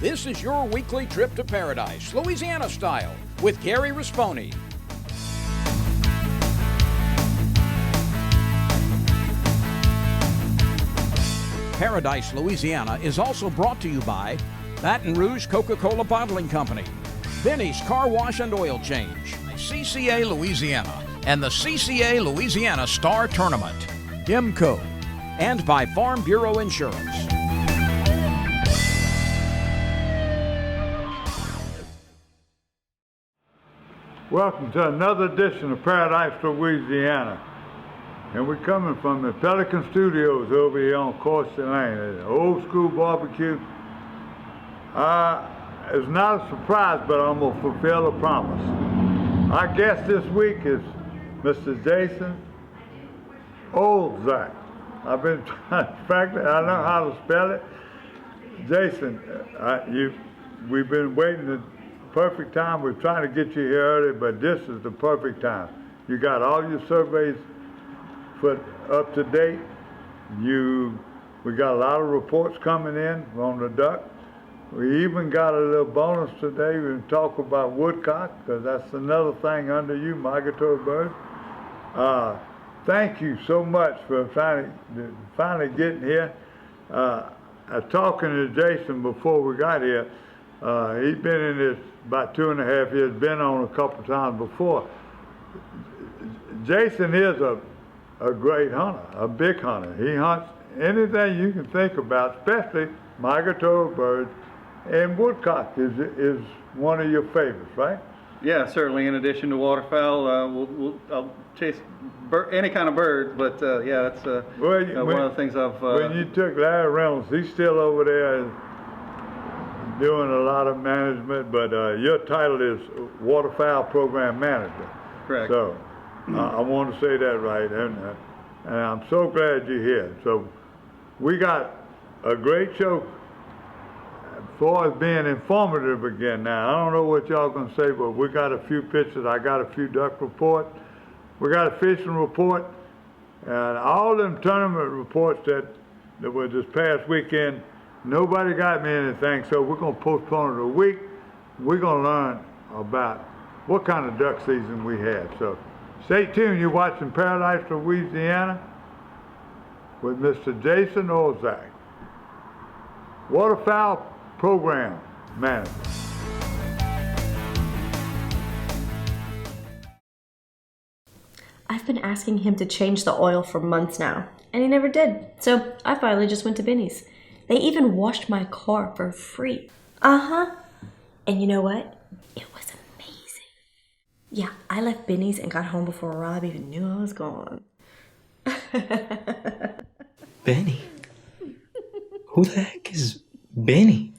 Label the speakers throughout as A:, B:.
A: This is your weekly trip to paradise, Louisiana style, with Gary Risponi. Paradise, Louisiana is also brought to you by Baton Rouge Coca-Cola Bottling Company, Benny's Car Wash and Oil Change, CCA Louisiana, and the CCA Louisiana Star Tournament, IMCO, and by Farm Bureau Insurance.
B: Welcome to another edition of Paradise, Louisiana. And we're coming from the Pelican Studios over here on Coursey Lane, an old school barbecue. It's not a surprise, but I'm going to fulfill a promise. Our guest this week is Mr. Jason Olzak. I've been trying, frankly, I know how to spell it. Jason, we've been waiting the perfect time. We're trying to get you here early, but this is the perfect time. You got all your surveys put up to date. We got a lot of reports coming in on the duck. We even got a little bonus today. We can talk about woodcock, because that's another thing under you, migratory birds. Thank you so much for finally getting here. Talking to Jason before we got here, he's been in this about 2.5 years, been on a couple times before. Jason is a great hunter, a big hunter. He hunts anything you can think about, especially migratory birds, and woodcock is one of your favorites, right?
C: Yeah, certainly. In addition to waterfowl, I'll chase any kind of bird, but yeah, that's one of the things I've...
B: when you took Larry Reynolds, he's still over there doing a lot of management, but your title is Waterfowl Program Manager.
C: Correct.
B: So I want to say that right, and I'm so glad you're here. So we got a great show as far as being informative again now. I don't know what y'all gonna say, but we got a few pictures. I got a few duck reports. We got a fishing report, and all them tournament reports that were this past weekend, nobody got me anything, so we're gonna postpone it a week. We're gonna learn about what kind of duck season we had. So stay tuned. You're watching Paradise, Louisiana with Mr. Jason Olzak, Waterfowl Program Manager.
D: I've been asking him to change the oil for months now, and he never did. So I finally just went to Benny's. They even washed my car for free. And you know what? It was amazing. Yeah, I left Benny's and got home before Rob even knew I was gone.
E: Benny? Who the heck is Benny?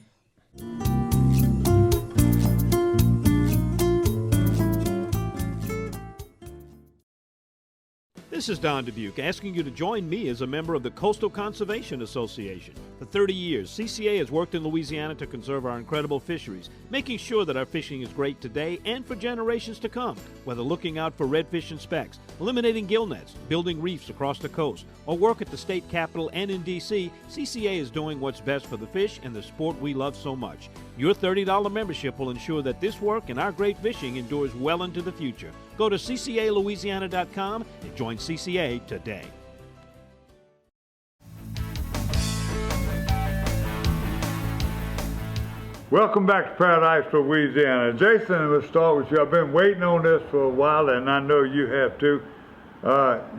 F: This is Don Dubuque asking you to join me as a member of the Coastal Conservation Association. For 30 years, CCA has worked in Louisiana to conserve our incredible fisheries, making sure that our fishing is great today and for generations to come. Whether looking out for redfish and specks, eliminating gill nets, building reefs across the coast, or work at the state capitol and in D.C., CCA is doing what's best for the fish and the sport we love so much. Your $30 membership will ensure that this work and our great fishing endures well into the future. Go to ccalouisiana.com and join CCA today.
B: Welcome back to Paradise, Louisiana. Jason, let's start with you. I've been waiting on this for a while, and I know you have too.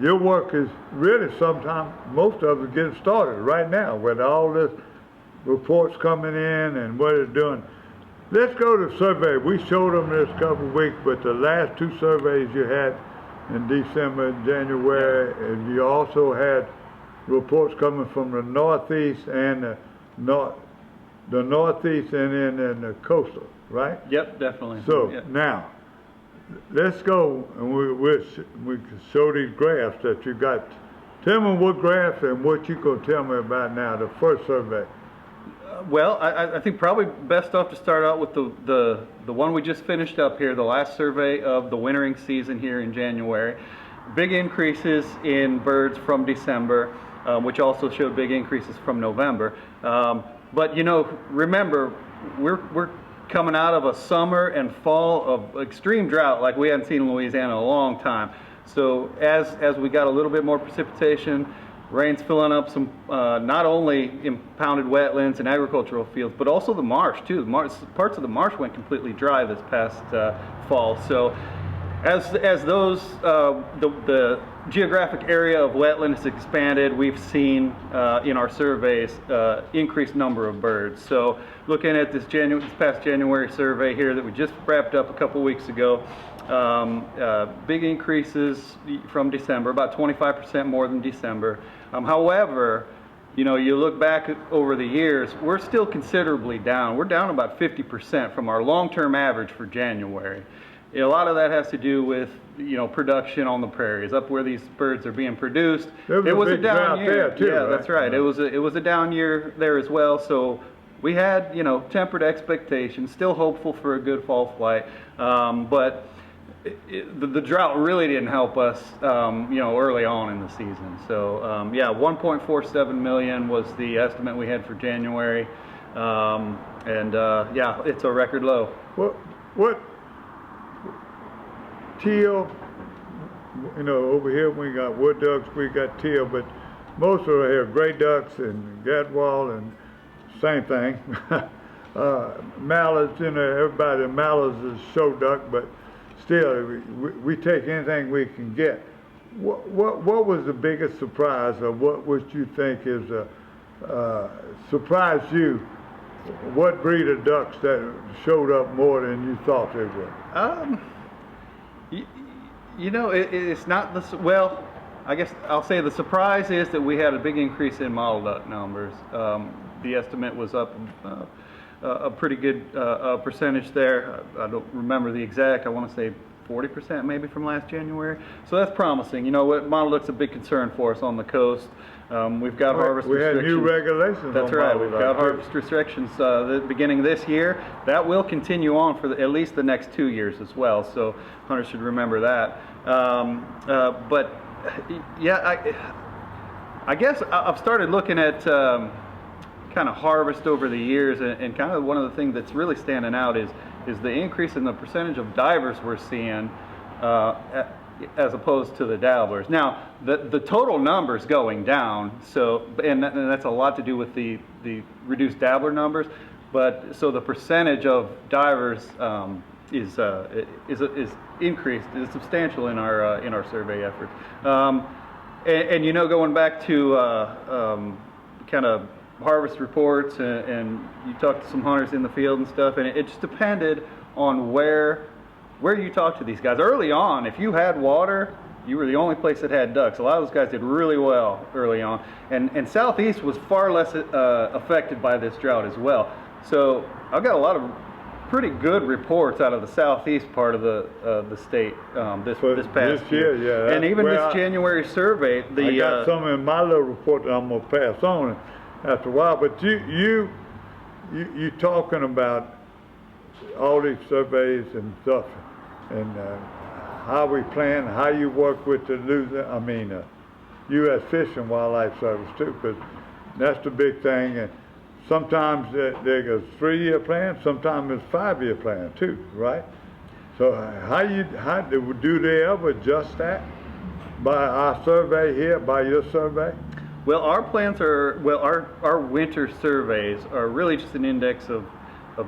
B: Your work is really sometimes, most of it getting started right now with all this reports coming in and what it's doing. Let's go to survey. We showed them this couple of weeks, but the last two surveys you had in December and January, and you also had reports coming from the Northeast and the Northeast and then the coastal, right?
C: Yep, definitely.
B: So
C: yep.
B: Now, let's go and we can show these graphs that you got. Tell me what graphs and what you gonna tell me about now, the first survey.
C: Well, I think probably best off to start out with the one we just finished up here, the last survey of the wintering season here in January. Big increases in birds from December, which also showed big increases from November. But you know, remember, we're coming out of a summer and fall of extreme drought like we hadn't seen in Louisiana in a long time. So as we got a little bit more precipitation, rain's filling up some not only impounded wetlands and agricultural fields, but also the marsh too. Parts of the marsh went completely dry this past fall. So as those the geographic area of wetland has expanded, we've seen in our surveys increased number of birds. So looking at this past January survey here that we just wrapped up a couple weeks ago, big increases from December, about 25% more than December. However, you know, you look back over the years, we're still considerably down. We're down about 50% from our long-term average for January. A lot of that has to do with, you know, production on the prairies, up where these birds are being produced.
B: It was a down year.
C: There too, yeah, right? That's right. It was a down year there as well. So we had, you know, tempered expectations, still hopeful for a good fall flight, but the drought really didn't help us, you know, early on in the season. So yeah, 1.47 million was the estimate we had for January, and yeah, it's a record low.
B: What teal, you know, over here we got wood ducks, we got teal, but most of it here gray ducks and gadwall and same thing. Mallards, you know, everybody, mallards is show duck, but still we take anything we can get. What was the biggest surprise, or what would you think is surprised you? What breed of ducks that showed up more than you thought they would?
C: You know, it's not the, well, I guess I'll say the surprise is that we had a big increase in mottled duck numbers. The estimate was up a pretty good percentage there. I don't remember the exact, I want to say 40% maybe from last January. So that's promising. You know what, mottled duck's a big concern for us on the coast. We've got harvest restrictions.
B: We had new regulations.
C: That's right. We've got harvest restrictions the beginning of this year. That will continue on for at least the next 2 years as well. So hunters should remember that. But yeah, I guess I've started looking at kind of harvest over the years, and kind of one of the things that's really standing out is the increase in the percentage of divers we're seeing as opposed to the dabblers. Now, the total number's going down, so and that's a lot to do with the reduced dabbler numbers. But so the percentage of divers is increased, is substantial in our survey efforts. And you know, going back to kind of harvest reports, and you talk to some hunters in the field and stuff, and it just depended on where you talk to these guys. Early on, if you had water, you were the only place that had ducks. A lot of those guys did really well early on, and Southeast was far less affected by this drought as well. So I've got a lot of pretty good reports out of the Southeast part of the state this past
B: year. Yeah,
C: and even this January survey,
B: I got some in my little report that I'm gonna pass on after a while. But you talking about all these surveys and stuff, and how we plan, how you work with the U.S. Fish and Wildlife Service too, because that's the big thing. And sometimes there's a 3-year plan, sometimes it's 5-year plan too, right? So how do they ever adjust that by our survey here, by your survey?
C: Well, our plans are, well, our winter surveys are really just an index of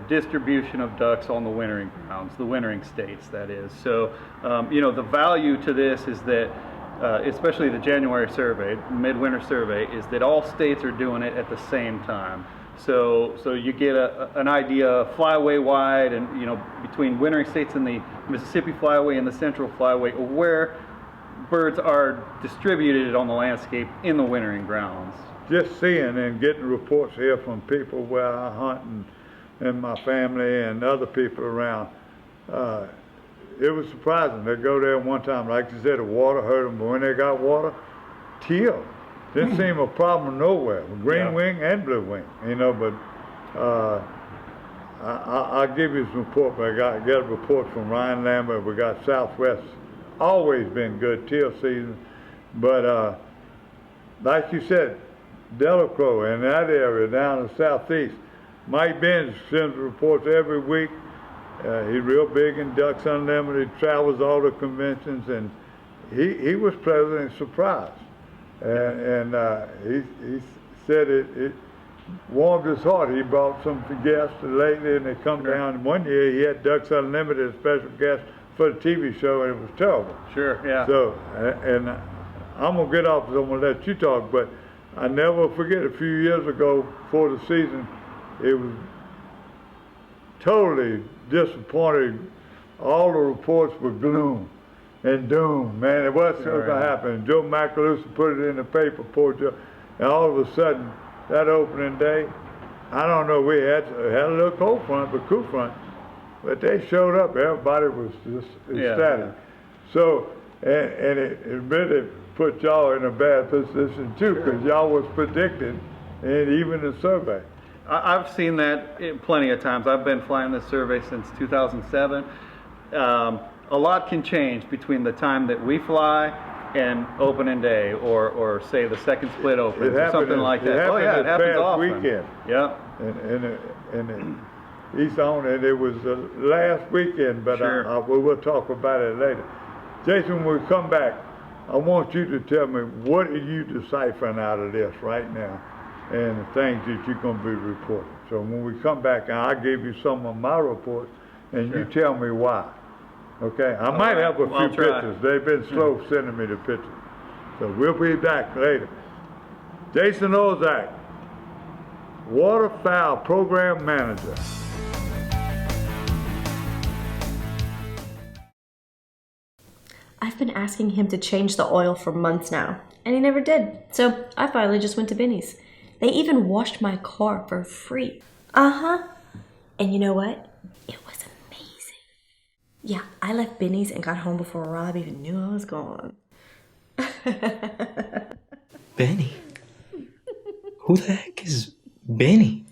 C: distribution of ducks on the wintering grounds, the wintering states, that is. So, you know, the value to this is that, especially the January survey, midwinter survey, is that all states are doing it at the same time. So you get an idea flyway wide, and, you know, between wintering states and the Mississippi flyway and the Central flyway, where birds are distributed on the landscape in the wintering grounds.
B: Just seeing and getting reports here from people where I hunt and my family and other people around, it was surprising. They go there one time, like you said, the water hurt them, but when they got water, teal. Didn't seem a problem nowhere. Green wing and blue wing, you know. But I'll give you some report. But I got a report from Ryan Lambert. We got Southwest, always been good teal season. But like you said, Delacroix in that area down in the Southeast, Mike Benz sends reports every week. He's real big in Ducks Unlimited, travels all the conventions, and he was pleasantly surprised. And he said it warmed his heart. He brought some guests lately, and they come down. One year he had Ducks Unlimited, a special guest for the TV show, and it was terrible.
C: Sure, yeah.
B: So, and I'm going to get off, so I'm going to let you talk, but I never forget a few years ago before the season, it was totally disappointing. All the reports were gloom and doom. Man, it wasn't going to happen. Joe Macaluso put it in the paper, poor Joe, and all of a sudden, that opening day, I don't know, we had a little cold front, but cool front, but they showed up. Everybody was just ecstatic.
C: Yeah.
B: So, and it really put y'all in a bad position too, because y'all was predicted, and even the survey.
C: I've seen that plenty of times. I've been flying this survey since 2007. A lot can change between the time that we fly and opening day, or say the second split opens, or something like that. Oh yeah, it happens often.
B: Weekend.
C: Yeah.
B: And East on, and it was the last weekend, but
C: Sure.
B: we will talk about it later. Jason, when we come back, I want you to tell me, what are you deciphering out of this right now, and the things that you're going to be reporting. So when we come back, I gave you some of my reports, and you tell me why. Okay? I might have a few pictures. They've been slow sending me the pictures. So we'll be back later. Jason Ozak, Waterfowl Program Manager.
D: I've been asking him to change the oil for months now, and he never did. So I finally just went to Benny's. They even washed my car for free. Uh-huh. And you know what? It was amazing. Yeah, I left Benny's and got home before Rob even knew I was gone.
E: Benny? Who the heck is Benny?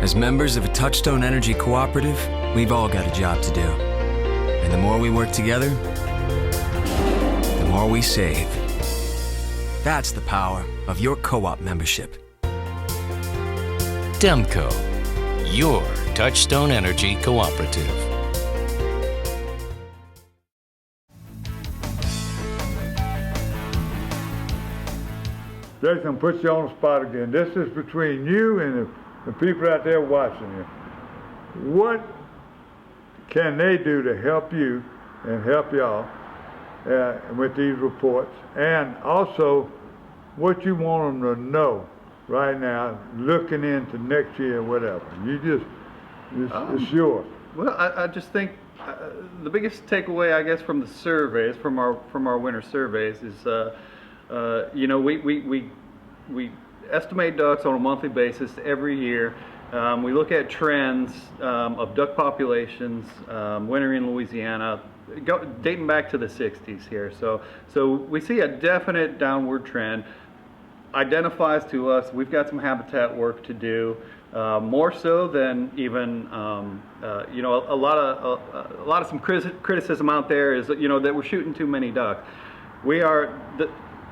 G: As members of a Touchstone Energy Cooperative, we've all got a job to do. And the more we work together, the more we save. That's the power of your co-op membership.
H: Demco, your Touchstone Energy Cooperative.
B: Jason, put you on the spot again. This is between you and the people out there watching you. What can they do to help you and help y'all with these reports? And also, what you want them to know right now, looking into next year or whatever. It's yours.
C: Well, I just think the biggest takeaway, I guess, from the surveys, from our winter surveys, is we estimate ducks on a monthly basis every year. We look at trends of duck populations wintering in Louisiana, dating back to the 60s here. So we see a definite downward trend. Identifies to us we've got some habitat work to do, more so than even a lot of some criticism out there is that we're shooting too many ducks.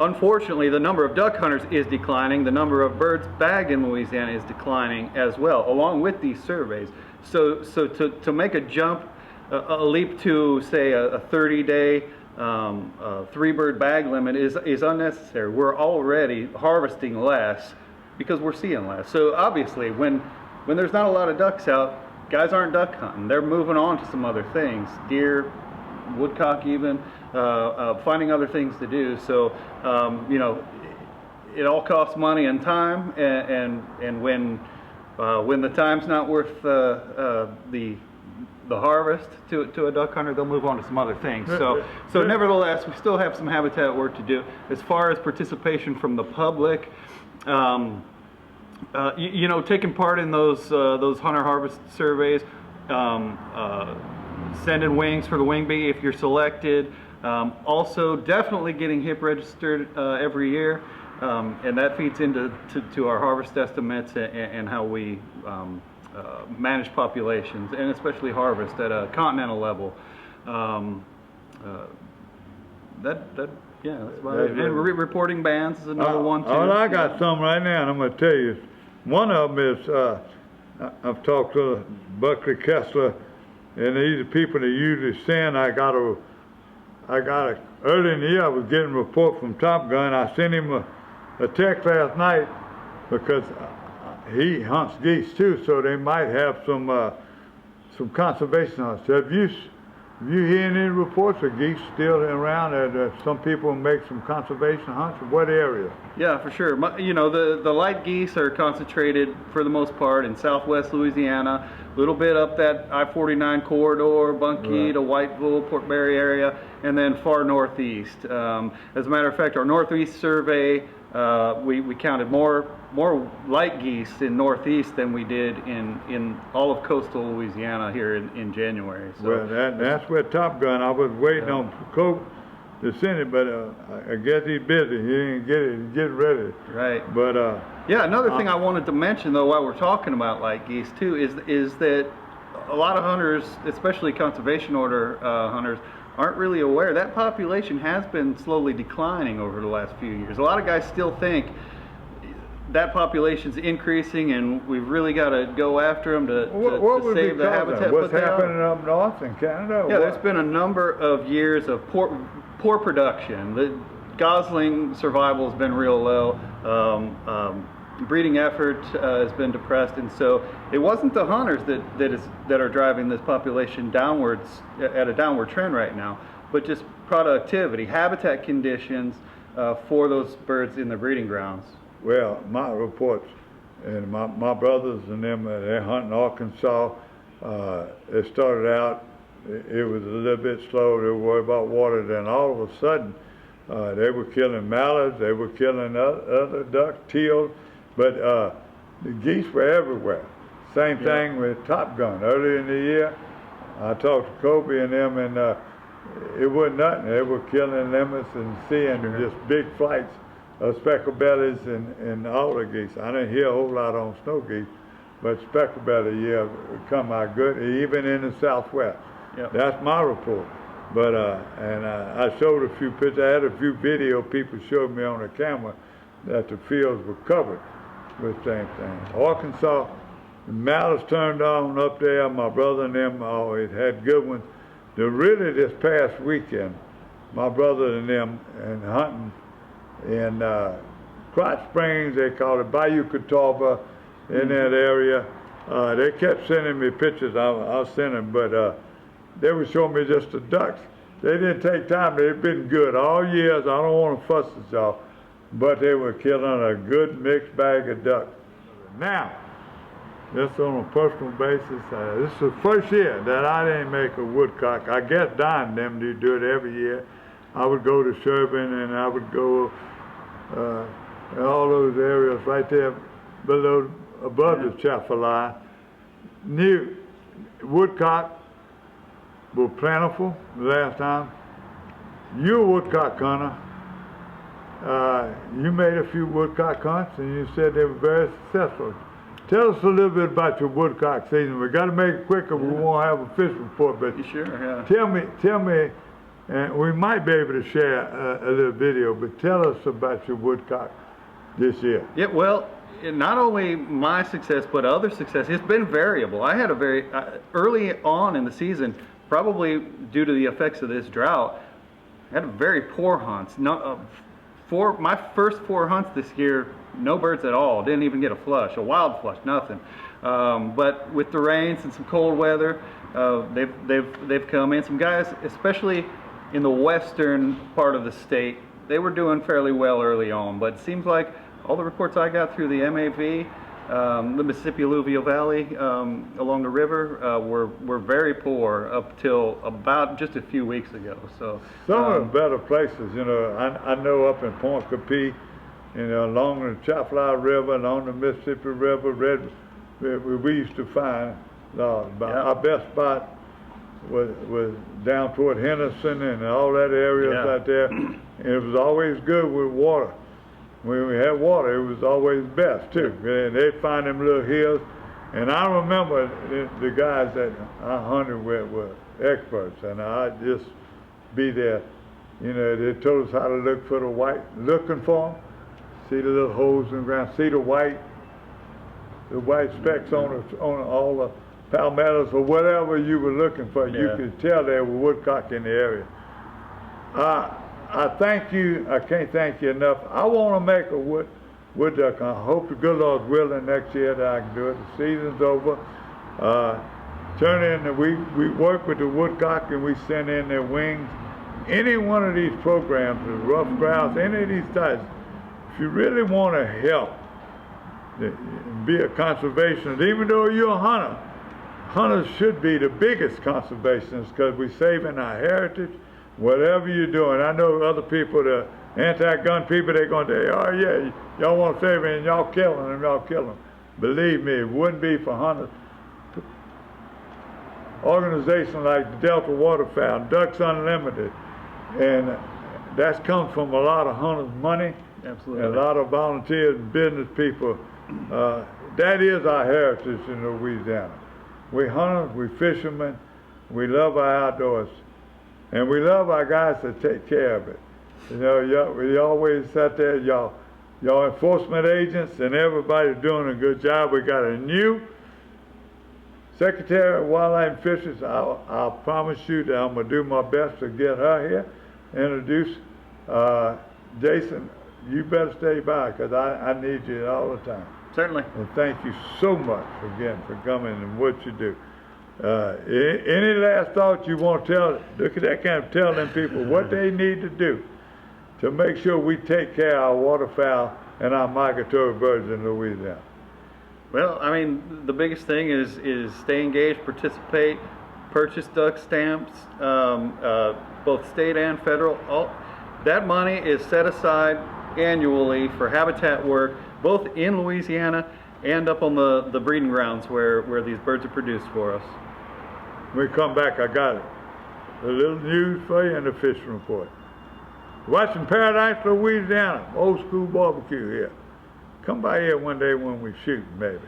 C: Unfortunately, the number of duck hunters is declining. The number of birds bagged in Louisiana is declining as well, along with these surveys. So to make a jump, a leap to say a 30-day 3-bird bag limit is unnecessary. We're already harvesting less because we're seeing less. So obviously, when there's not a lot of ducks out, guys aren't duck hunting. They're moving on to some other things, deer, woodcock, even finding other things to do. So it all costs money and time, and when the time's not worth the harvest to a duck hunter, they'll move on to some other things. So nevertheless, we still have some habitat work to do. As far as participation from the public, taking part in those hunter harvest surveys, sending wings for the wing bee if you're selected. Also, definitely getting HIP registered every year. And that feeds into to our harvest estimates and how we manage populations, and especially harvest at a continental level. That's about it. And reporting bans is another one too.
B: I got some right now, and I'm going to tell you. One of them is I've talked to Buckley Kessler, and these are people that usually send. I got a early in the year I was getting a report from Top Gun. I sent him a text last night because he hunts geese too, so they might have some conservation hunts. Have you heard any reports of geese still around? That some people make some conservation hunts? What area?
C: Yeah, for sure. The light geese are concentrated for the most part in southwest Louisiana, a little bit up that I-49 corridor, Bunkie to Whiteville, Port Barry area, and then far northeast. As a matter of fact, our northeast survey, we counted more light geese in northeast than we did in all of coastal Louisiana here in January. So,
B: well, that's where Top Gun. I was waiting on Cope to send it, but I guess he's busy. He didn't get it. He's getting ready.
C: Right.
B: But
C: yeah, another thing I wanted to mention though, while we're talking about light geese too, is that a lot of hunters, especially conservation order hunters, aren't really aware that population has been slowly declining over the last few years. A lot of guys still think that population's increasing and we've really got to go after them to save the habitat.
B: What's happening up north in Canada?
C: Yeah, there's been a number of years of poor production. The gosling survival has been real low. Breeding effort has been depressed, and so it wasn't the hunters that are driving this population downwards at a downward trend right now, but just productivity, habitat conditions for those birds in the breeding grounds.
B: Well, my reports, and my brothers and them, they're hunting Arkansas. It started out, it was a little bit slow. They were worried about water. Then all of a sudden, they were killing mallards. They were killing other ducks, teals. But the geese were everywhere. Same thing with Top Gun. Earlier in the year, I talked to Kobe and them, and it wasn't nothing. They were killing lemurs and seeing just big flights of speckled bellies and alder geese. I didn't hear a whole lot on snow geese, but speckled belly, come out good, even in the southwest. Yep. That's my report. But and I showed a few pictures. I had a few video people showed me on the camera that the fields were covered with same thing. Arkansas, the mallards turned on up there. My brother and them always had good ones. Really this past weekend, my brother and them and hunting in Crotch Springs, they call it Bayou Catawba, in that area. They kept sending me pictures. I'll send them, but they were showing me just the ducks. They didn't take time. They've been good all years. I don't want to fuss at y'all, but they were killing a good mixed bag of ducks. Now, just on a personal basis, this is the first year that I didn't make a woodcock. I guess Don and them do it every year. I would go to Sherburne and I would go in all those areas right there below, above the Chaffalai. New woodcock were plentiful the last time. You're a woodcock hunter. You made a few woodcock hunts and you said they were very successful. Tell us a little bit about your woodcock season. We got to make it quicker. We won't have a fish report, but tell me, and we might be able to share a little video, but tell us about your woodcock this year.
C: Yeah, well, not only my success, but other success. It's been variable. I had a very, early on in the season, probably due to the effects of this drought, I had very poor hunts. My first 4 hunts this year, no birds at all. Didn't even get a flush, a wild flush, nothing. But with the rains and some cold weather, they've come in. Some guys, especially in the western part of the state, they were doing fairly well early on. But it seems like all the reports I got through the MAV, the Mississippi Alluvial Valley along the river were very poor up till about just a few weeks ago. So
B: some of the better places, I know up in Point Capee, along the Chaffalai River and on the Mississippi River, we used to find our best spot was down toward Henderson and all that area out there, and it was always good with water. when we had water, it was always best too. And they'd find them little hills. And I remember the guys that I hunted with were experts, and I'd just be there. You know, they told us how to look for the white, looking for them, see the little holes in the ground, see the white specks on all the palmettos or whatever you were looking for. You could tell there were woodcock in the area. I thank you. I can't thank you enough. I want to make a wood duck. I hope the good Lord's willing next year that I can do it. The season's over. We work with the woodcock and we send in their wings. Any one of these programs, the rough grouse, any of these types, if you really want to help, be a conservationist, even though you're a hunter, hunters should be the biggest conservationists because we're saving our heritage, whatever you're doing. I know other people, the anti-gun people, they're going to say, oh yeah, y'all want to save it and y'all killing them. Believe me, it wouldn't be for hunters. Organizations like the Delta Waterfowl, Ducks Unlimited, and that's come from a lot of hunters' money.
C: Absolutely.
B: And a lot of volunteers and business people. That is our heritage in Louisiana. We hunters, we fishermen, we love our outdoors, and we love our guys that take care of it. You know, we always sat there, y'all enforcement agents and everybody's doing a good job. We got a new Secretary of Wildlife and Fisheries. I'll promise you that I'm going to do my best to get her here. Introduce Jason. You better stay by because I need you all the time.
C: Certainly.
B: And thank you so much again for coming and what you do. Any last thoughts you want to tell? Look at that kind of tell them people what they need to do to make sure we take care of our waterfowl and our migratory birds in Louisiana.
C: Well, I mean, the biggest thing is stay engaged, participate, purchase duck stamps, both state and federal. That money is set aside annually for habitat work, both in Louisiana and up on the breeding grounds where these birds are produced for us.
B: When we come back, I got it. A little news for you and a fishing report. Watching Paradise, Louisiana, old school barbecue here. Come by here one day when we shoot, maybe.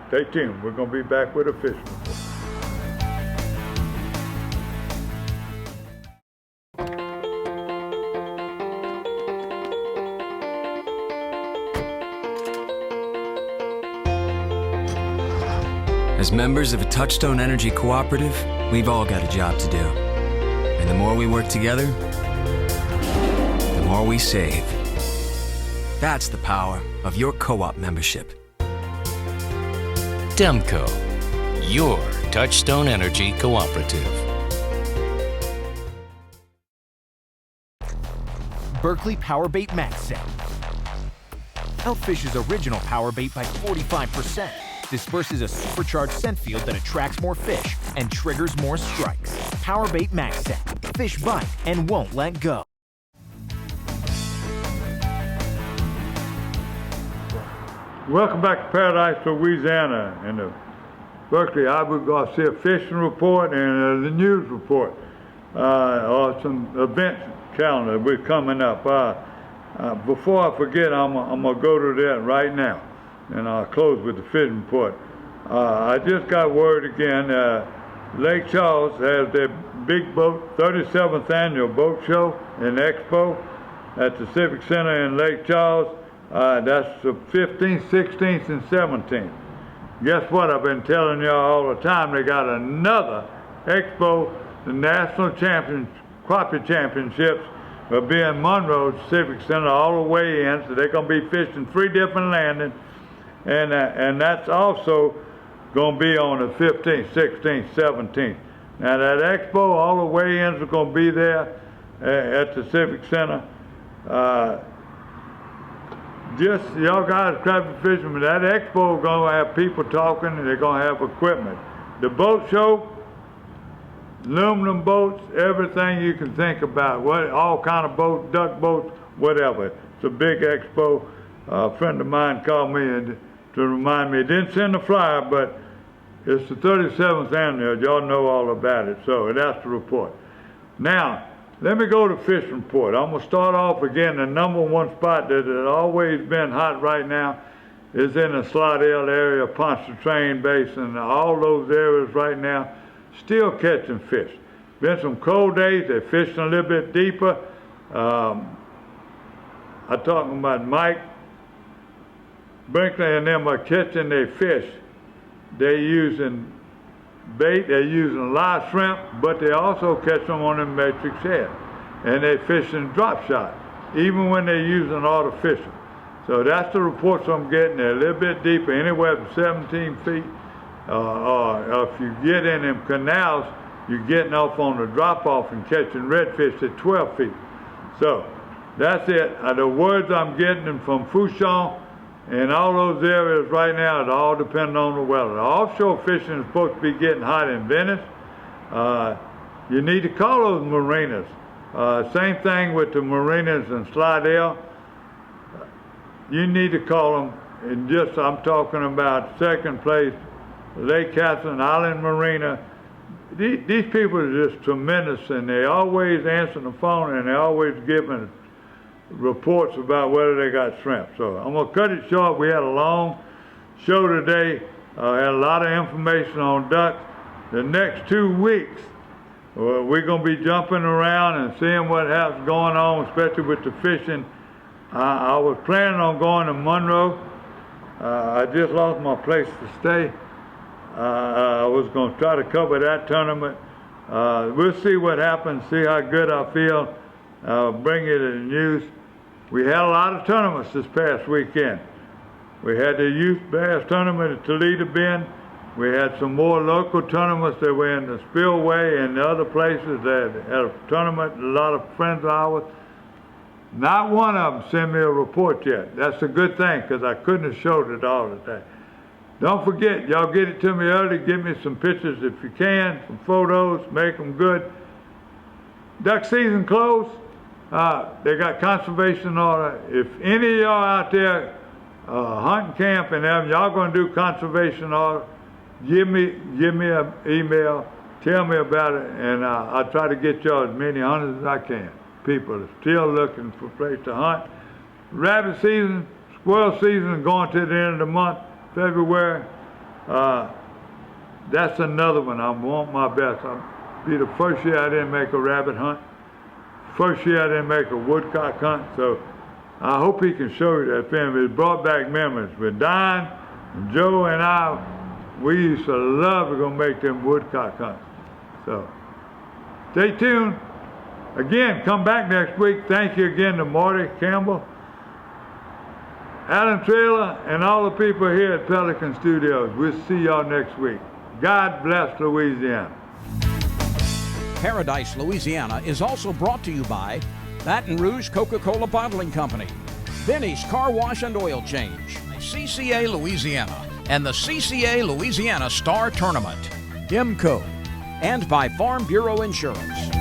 B: Stay tuned. We're going to be back with a fishing report.
G: As members of a Touchstone Energy Cooperative, we've all got a job to do. And the more we work together, the more we save. That's the power of your co-op membership.
H: Demco, your Touchstone Energy Cooperative.
I: Berkeley Power Bait Max Set. Outfishes original power bait by 45%. Disperses a supercharged scent field that attracts more fish and triggers more strikes. Power Bait Max Set. Fish bite and won't let go.
B: Welcome back to Paradise, Louisiana, and the Berkeley Abu Garcia fishing report and the news report, or some event calendar we're coming up. Before I forget, I'm gonna go to that right now, and I'll close with the fishing report. I just got word again. Lake Charles has their big boat 37th annual boat show and expo at the Civic Center in Lake Charles. That's the 15th, 16th, and 17th. Guess what? I've been telling y'all all the time. They got another expo, the National Crappie Championships, will be in Monroe Civic Center all the way in. So they're going to be fishing 3 different landings, and that's also going to be on the 15th, 16th, 17th. Now that expo, all the weigh-ins are going to be there at the Civic Center. Just y'all guys, crappie fishermen, that expo is going to have people talking and they're going to have equipment. The boat show, aluminum boats, everything you can think about, all kind of boats, duck boats, whatever. It's a big expo. A friend of mine called me to remind me. He didn't send the flyer, but it's the 37th annual. Y'all know all about it, so that's the report. Now, Let me go to fish report. I'm going to start off again. The number one spot that has always been hot right now is in the Slidell area, Pontchartrain Basin, all those areas right now, still catching fish. Been some cold days, they're fishing a little bit deeper. I'm talking about Mike Brinkley and them are catching their fish. They're using bait, they're using live shrimp, but they also catch them on the matrix head. And they're fishing drop shot, even when they're using artificial. So that's the reports I'm getting. They're a little bit deeper, anywhere from 17 feet. Or if you get in them canals, you're getting off on the drop-off and catching redfish at 12 feet. So that's it. The words I'm getting from Fouchon and all those areas right now, it all depends on the weather. The offshore fishing is supposed to be getting hot in Venice. You need to call those marinas. Same thing with the marinas in Slidell. You need to call them, and just I'm talking about second place, Lake Catherine, Island Marina. These people are just tremendous, and they always answer the phone, and they're always giving reports about whether they got shrimp. So I'm gonna cut it short. We had a long show today, had a lot of information on ducks. The next 2 weeks, we're gonna be jumping around and seeing what has going on, especially with the fishing. I was planning on going to Monroe. I just lost my place to stay. I was going to try to cover that tournament. We'll see what happens, see how good I feel. Bring you the news. We had a lot of tournaments this past weekend. We had the youth bass tournament at Toledo Bend. We had some more local tournaments that were in the Spillway and the other places that had a tournament. A lot of friends of ours. Not one of them sent me a report yet. That's a good thing, because I couldn't have showed it all today. Don't forget, y'all get it to me early. Give me some pictures if you can, some photos, make them good. Duck season closed. They got conservation order. If any of y'all out there hunting camp and them, y'all gonna do conservation order, give me an email, tell me about it, and I'll try to get y'all as many hunters as I can. People are still looking for a place to hunt. Rabbit season, squirrel season going to the end of the month, February. That's another one. I want my best. I'll be the first year I didn't make a rabbit hunt. First year I didn't make a woodcock hunt. So I hope he can show you that film. It brought back memories. With Don, and Joe, and I, we used to love to go make them woodcock hunts. So stay tuned. Again, come back next week. Thank you again to Marty Campbell, Adam Taylor, and all the people here at Pelican Studios. We'll see y'all next week. God bless Louisiana.
A: Paradise, Louisiana is also brought to you by Baton Rouge Coca-Cola Bottling Company, Benny's Car Wash and Oil Change, CCA Louisiana, and the CCA Louisiana Star Tournament, IMCO, and by Farm Bureau Insurance.